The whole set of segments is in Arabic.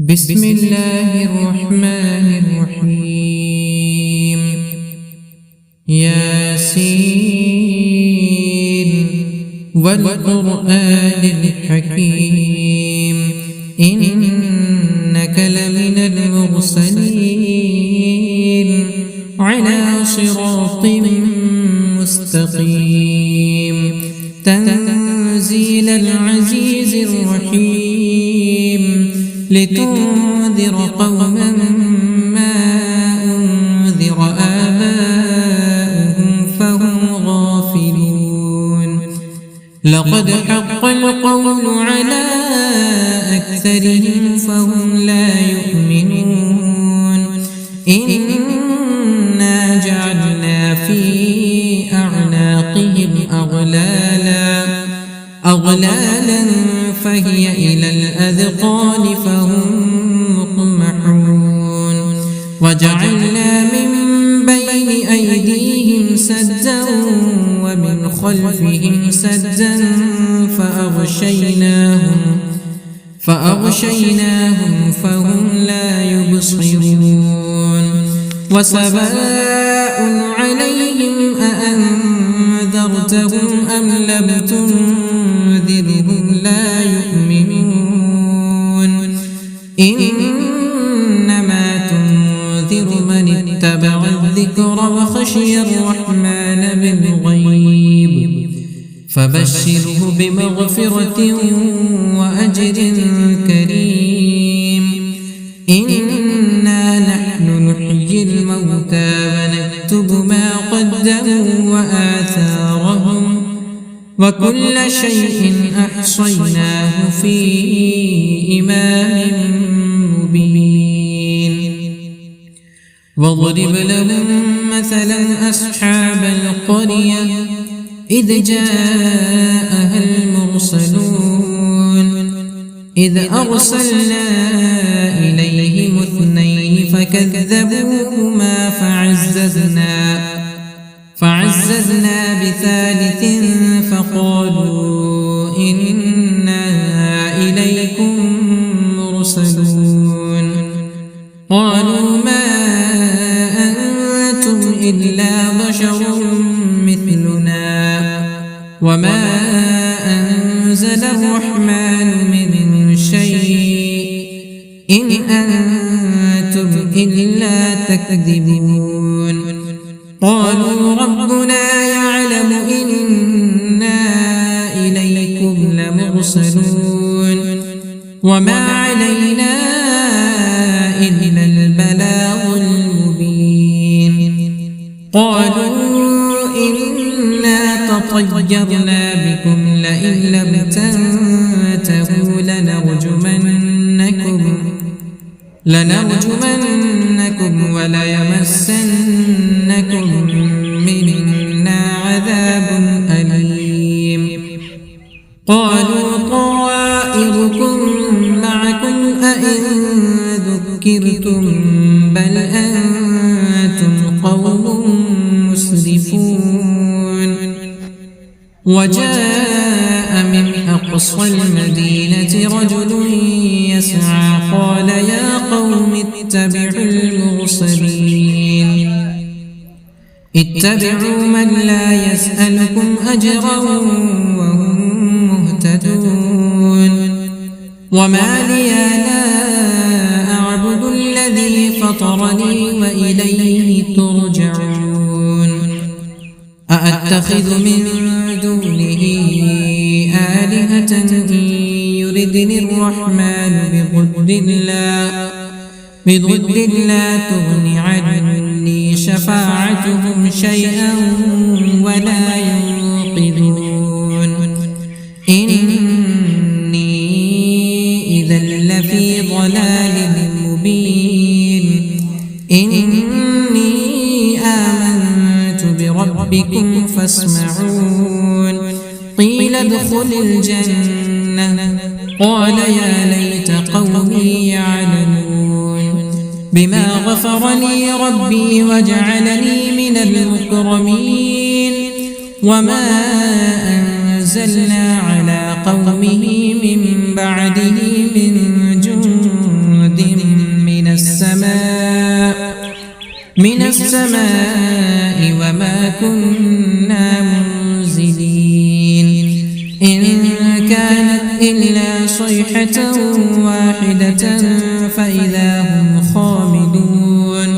بسم الله الرحمن الرحيم ياسين والقرآن الحكيم إنك لمن المرسلين على صراط مستقيم تنزيل العزيز الرحيم لتنذر قوما ما أنذر آباؤهم فهم غافلون لقد حق القول على أكثرهم فهم لا يؤمنون إنا جعلنا في أعناقهم أغلالا فهي إلى الأذقان فهم مقمحون وجعلنا من بين أيديهم سدا ومن خلفهم سدا فأغشيناهم فهم لا يبصرون وسواء عليهم أأنذرتهم أم لم تنذرهم لا يؤمنون إنما تنذر من اتبع الذكر وخشي الرحمن بالغيب فبشره بمغفرة وأجر كريم إنا نحن نحيي الموتى ونكتب ما قدموا وآثارهم وكل شيء أحصيناه في إمام مبين واضرب لهم مثلا أصحاب القرية إذ جاءها المرسلون إذ أرسلنا إليهم اثنين فكذبوهما فعززنا بثالث فقالوا إنا إليكم مرسلون قالوا ما أنتم إلا بشر مثلنا وما أنزل الرحمن من شيء إن أنتم إلا تكذبون قالوا ربنا يعلم إنا إليكم لمرسلون وما علينا إلا البلاغ المبين قالوا إنا تطيرنا بكم لئن لم تنتهوا لنرجمنكم وليمسنكم منا عذاب أليم قالوا طائركم معكم أئن ذكرتم بل أنتم قوم مسرفون وجاء من أقصى المدينة رجل يسعى قال يا قوم اتبعوا المرسلين اتبعوا من لا يسألكم أجرا وهم مهتدون وما لي لا أعبد الذي فطرني وإليه ترجعون أأتخذ من دونه آلهة إن يردني الرحمن بضر لا تغن عني شفاعتهم شيئا ولا ينقذون إني إذا لفي ضلال مبين إني آمنت بربكم فاسمعون قيل ادخل الجنة قال يا ليت قومي يعلمون بما غفر لي ربي وجعلني من المكرمين وما أنزلنا على قومه من بعده من جند من السماء وما كنا منزلين إن كانت إلا صيحة واحدة فإذا هم خامدون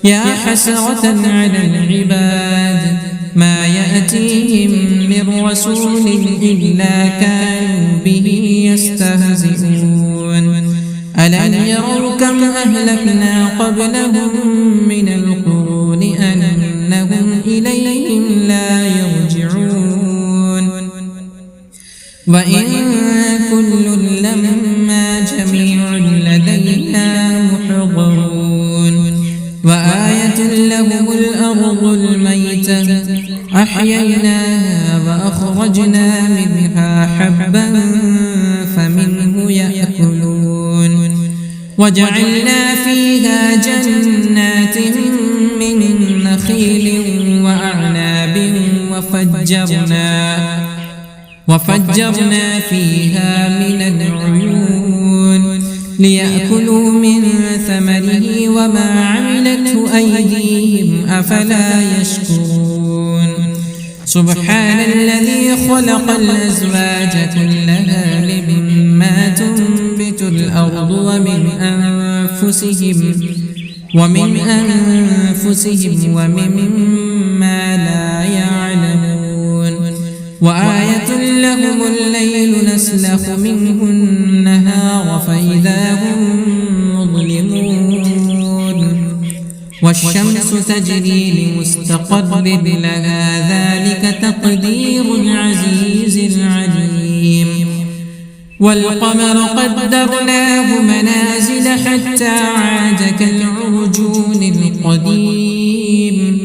يا حسرة على العباد ما يأتيهم من رسول إلا كانوا به يستهزئون ألم يروا كم أهلكنا قبلهم من القرون أنهم إليهم لا يرجعون وإن كل لما جميع لدينا محضرون وآية لهم الأرض الميتة أحييناها وأخرجنا منها حبا فمنه يأكلون وجعلنا فيها جنات من نخيل وأعناب وفجرنا فيها من العيون ليأكلوا من ثمره وما عملته أيديهم أفلا يشكرون سبحان الذي خلق الأزواج كلها مما تنبت الأرض ومن أنفسهم ومما لا يعلمون وآية لهم الليل نسلخ منه النهار فإذا هم مظلمون والشمس تجري لمستقر لها ذلك تقدير العزيز العليم والقمر قدرناه منازل حتى عاد كالعرجون القديم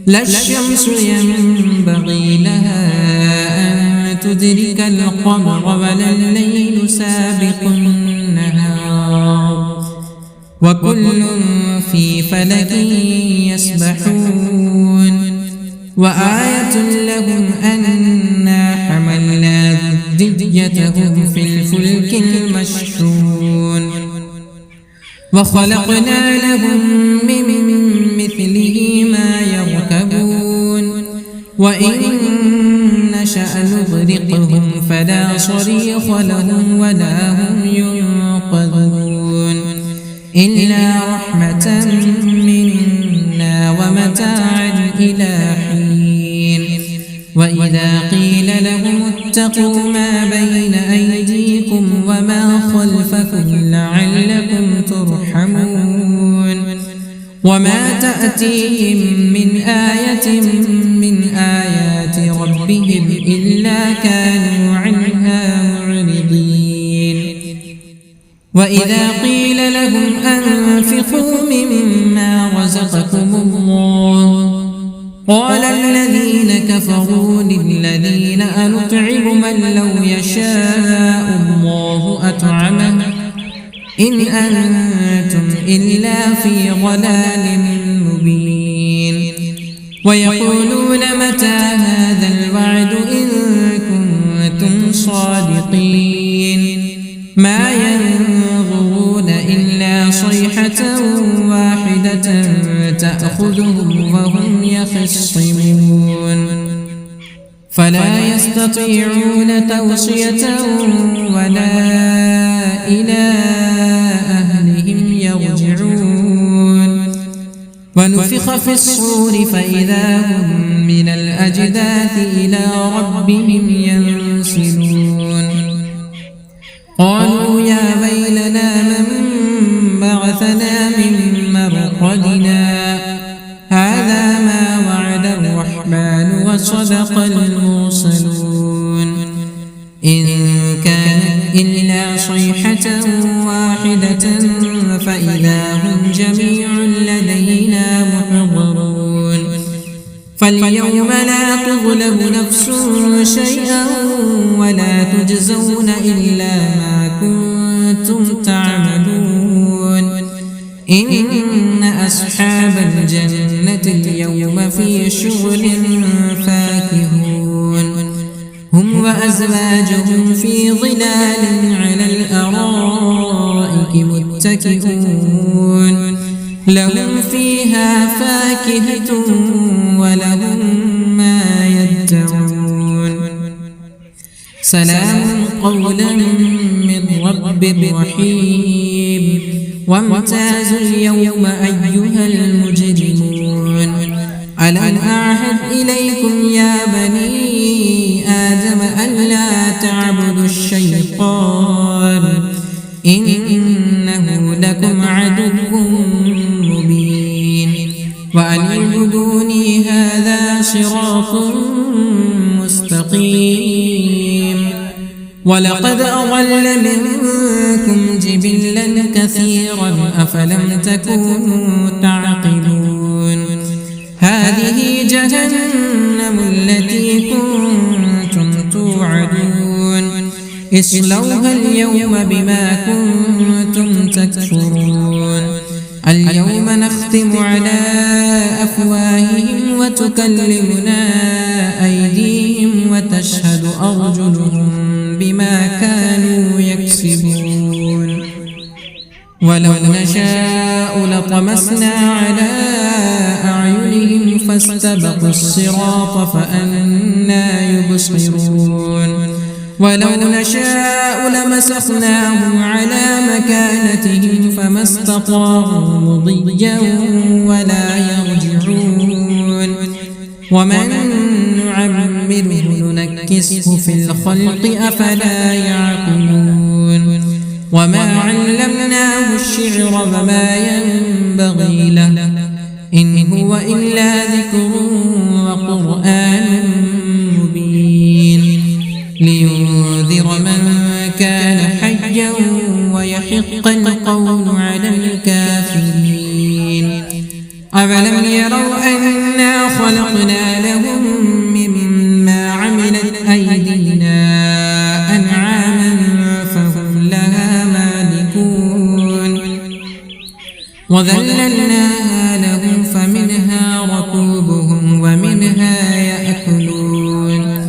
لا الشمس ينبغي لها أن تدرك القمر ولا الليل سابق النهار وكل في فلك يسبحون وآية لهم أنا حملنا ذريتهم في الفلك المشحون وخلقنا لهم من مثله ما يركبون وإن نشأ نغرقهم فلا صريخ لهم ولا هم ينقذون إلا رحمة منا ومتاعا إلى حين وإذا قيل لهم اتقوا ما بين أيديكم وما خلفكم لعلكم ترحمون وما تأتيهم من آية من آيات ربهم إلا كانوا عنها معرضين وإذا قيل لهم أنفقوا مما رزقكم الله قال الذين كفروا للذين أنطعم من لو يشاء الله أطعمه إن أنتم إلا في ضلال مبين ويقولون متى هذا الوعد إن كنتم صادقين ما ينظرون إلا صيحة واحدة تأخذهم وهم يخصمون فلا يستطيعون توصية ولا إلى أهلهم يرجعون ونفخ في الصور فإذا هم من الأجداث إلى ربهم ينسلون قالوا يا ويلنا من بعثنا من مرقدنا هذا ما وعد الرحمن وصدق المرسلون إن كانت إلا صيحة واحدة فإذا هم جميع لدينا محضرون فاليوم لا تظلم نفس شيئا ولا تجزون إلا ما كنتم تعملون إن أصحاب الجنة اليوم في شغل فاكهون هم وأزواجهم في ظلال على الأرائك متكئون لهم فيها فاكهة ولهم ما يدعون سلام قولا من رب رحيم وامتازوا اليوم أيها المجرمون ألم أعهد إليكم يا بني آدم ألا تعبدوا الشيطان إنه لكم عدو مبين وأن اعبدوني هذا صراط مستقيم ولقد أضل منكم جبلا كثيرا أفلم تكونوا تعقلون هذه جهنم التي كنتم توعدون اصلوها اليوم بما كنتم تكفرون اليوم نختم على أفواههم وتكلمنا أيديهم وتشهد أرجلهم بما كانوا يكسبون ولو نشاء لطمسنا على أعينهم فاستبقوا الصراط فأنى يبصرون ولو نشاء لمسخناهم على مكانتهم فما استطاعوا مضيا ولا يرجعون ومن نعمره ننكسه في الخلق أفلا يعقلون وما علمناه الشعر وما ينبغي له إن هو إلا ذكر وقرآن مبين لينذر من كان حيا ويحق القول على الكافرين أولم يروا أنا خلقنا لهم مما عملت أيدينا أنعاما فهم لها مالكون وذللناها لهم فمنها ركوبهم ومنها يأكلون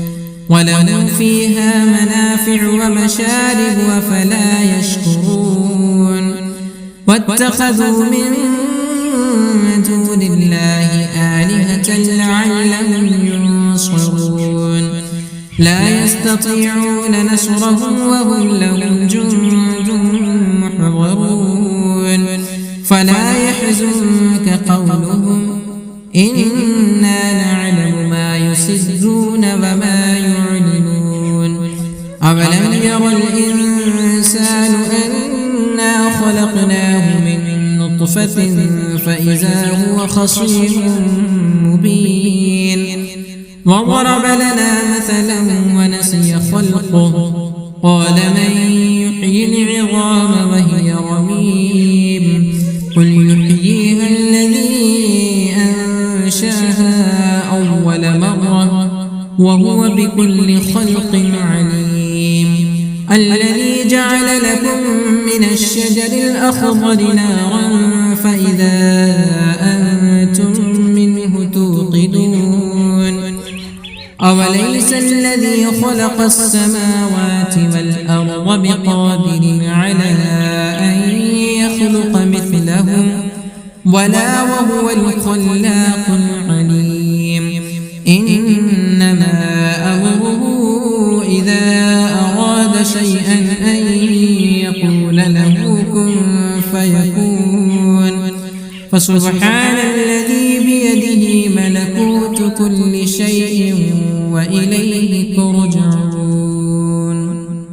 ولهم فيها منافع ومشارب أفلا يشكرون واتخذوا من دون الله آلهة لعلهم ينصرون لا يستطيعون نصرهم وهم لهم جند محضرون فلا يحزنك قولهم إنا نعلم ما يسرون وما يعلنون أولم ير الإنسان أنا خلقناه من نطفة فإذا هو خصيم مبين وضرب لنا مثلا ونسي خلقه قال من يحيي العظام وهي رميم قل يحييها الذي أنشأها أول مرة وهو بكل خلق عليم الذي جعل لكم من الشجر الأخضر نارا فإذا أنتم منه توقدون أوليس الذي خلق السماوات والأرض بقادر على أن يخلق مثلهم ولا وهو الخلاق العليم إنما أمره إذا أراد شيئا أن يقول له كن فيكون فسبحان الذي بيده ملكوت كل شيء وإليه ترجعون